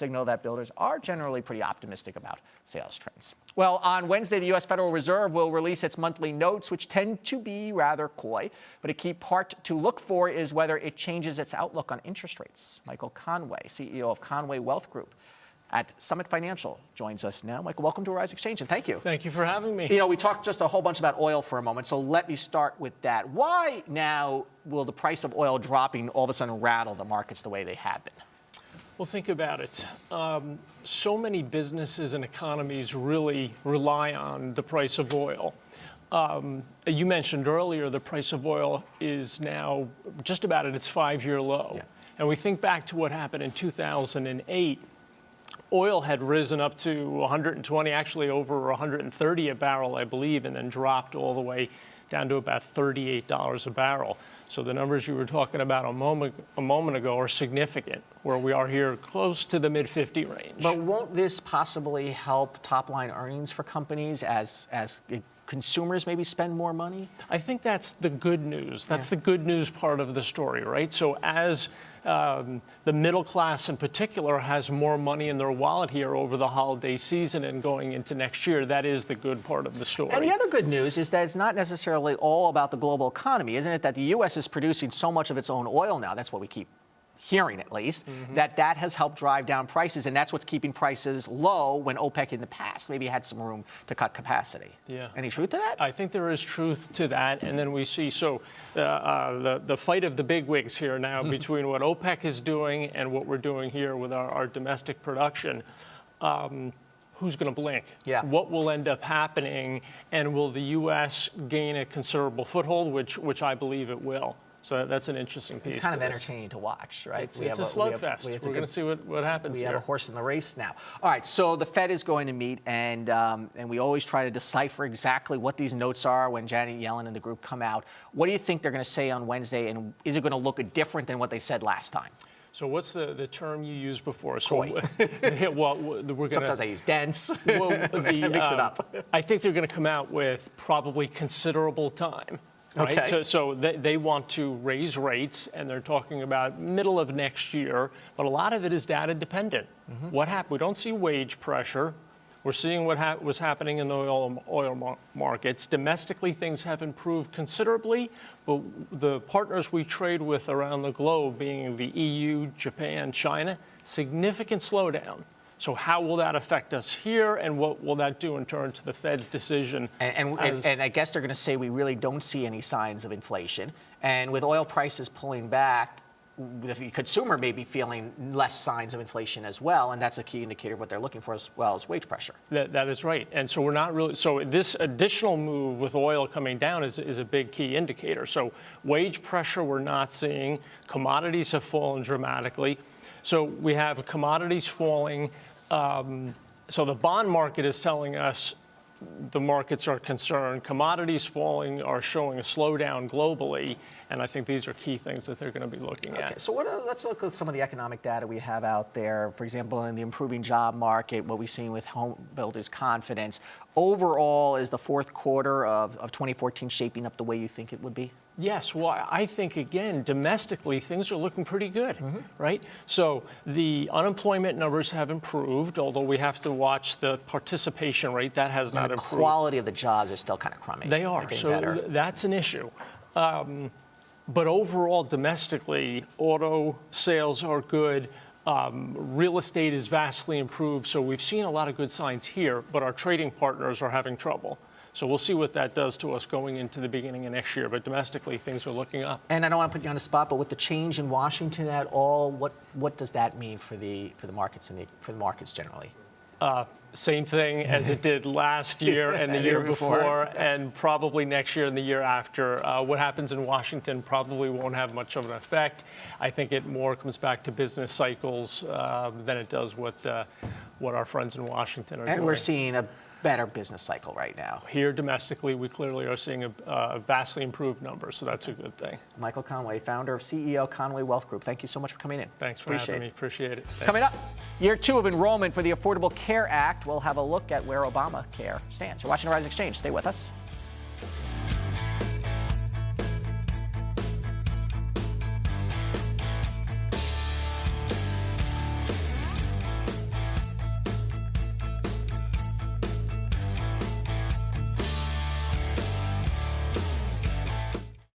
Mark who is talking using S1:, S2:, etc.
S1: signal that builders are generally pretty optimistic about sales trends. Well, on Wednesday, the U.S. Federal Reserve will release its monthly notes, which tend to be rather coy. But a key part to look for is whether it changes its outlook on interest rates. Michael Conway, CEO of Conway Wealth Group at Summit Financial, joins us now. Michael, welcome to Arise Xchange, and thank you.
S2: Thank you for having me.
S1: You know, we talked just a whole bunch about oil for a moment, so let me start with that. Why now will the price of oil dropping all of a sudden rattle the markets the way they have been?
S2: Well, think about it. So many businesses and economies really rely on the price of oil. You mentioned earlier the price of oil is now just about at its 5-year low.
S1: Yeah.
S2: And we think back to what happened in 2008. Oil had risen up to 120, actually over 130 a barrel, I believe, and then dropped all the way down to about $38 a barrel. So the numbers you were talking about a moment ago are significant, where we are here close to the mid-50 range.
S1: But won't this possibly help top-line earnings for companies as consumers maybe spend more money?
S2: I think that's the good news. That's the good news part of the story, right? So as the middle class in particular has more money in their wallet here over the holiday season and going into next year, that is the good part of the story.
S1: And the other good news is that it's not necessarily all about the global economy, isn't it? That the U.S. is producing so much of its own oil now. That's what we keep hearing, at least, that has helped drive down prices, and that's what's keeping prices low when OPEC in the past maybe had some room to cut capacity.
S2: Yeah.
S1: Any truth to that?
S2: I think there is truth to that, and then we see the fight of the bigwigs here now between what OPEC is doing and what we're doing here with our domestic production. Who's going to blink?
S1: Yeah.
S2: What will end up happening, and will the U.S. gain a considerable foothold, which I believe it will. So that's an interesting piece.
S1: It's kind of entertaining to watch, right?
S2: It's a slugfest. We're going to see what happens here.
S1: We have a horse in the race now. All right, so the Fed is going to meet, and we always try to decipher exactly what these notes are when Janet Yellen and the group come out. What do you think they're going to say on Wednesday, and is it going to look different than what they said last time?
S2: So what's the term you used before?
S1: Coy. Sometimes I use dense.
S2: Well,
S1: mix it up.
S2: I think they're going to come out with probably considerable time. Right?
S1: Okay.
S2: So they want to raise rates, and they're talking about middle of next year, but a lot of it is data dependent. What happened? We don't see wage pressure. We're seeing what was happening in the oil markets. Domestically, things have improved considerably, but the partners we trade with around the globe, being the EU, Japan, China, significant slowdown. So how will that affect us here, and what will that do in turn to the Fed's decision?
S1: And I guess they're going to say we really don't see any signs of inflation. And with oil prices pulling back, the consumer may be feeling less signs of inflation as well, and that's a key indicator of what they're looking for as well as wage pressure.
S2: That is right. And so we're not really, so this additional move with oil coming down is a big key indicator. So wage pressure we're not seeing. Commodities have fallen dramatically. So we have commodities falling. So the bond market is telling us the markets are concerned. Commodities falling are showing a slowdown globally, and I think these are key things that they're going to be looking at.
S1: So let's look at some of the economic data we have out there. For example, in the improving job market, what we've seen with home builders' confidence. Overall, is the fourth quarter of 2014 shaping up the way you think it would be?
S2: Yes, well, I think, again, domestically, things are looking pretty good, right? So the unemployment numbers have improved, although we have to watch the participation rate. That has not improved.
S1: The quality of the jobs are still kind of crummy.
S2: They are, so that's an issue. But overall, domestically, auto sales are good. Real estate is vastly improved, so we've seen a lot of good signs here, but our trading partners are having trouble. So we'll see what that does to us going into the beginning of next year. But domestically, things are looking up.
S1: And I don't want to put you on the spot, but with the change in Washington at all, what does that mean for the markets and for the markets generally?
S2: Same thing as it did last year and the year before, and probably next year and the year after. What happens in Washington probably won't have much of an effect. I think it more comes back to business cycles than it does what our friends in Washington are doing.
S1: And we're seeing a better business cycle right now.
S2: Here domestically, we clearly are seeing a vastly improved number, so that's a good thing.
S1: Michael Conway, founder of CEO Conway Wealth Group. Thank you so much for coming in.
S2: Thanks for having me. Appreciate it.
S1: Coming up, year 2 of enrollment for the Affordable Care Act. We'll have a look at where Obamacare stands. You're watching Arise Xchange. Stay with us.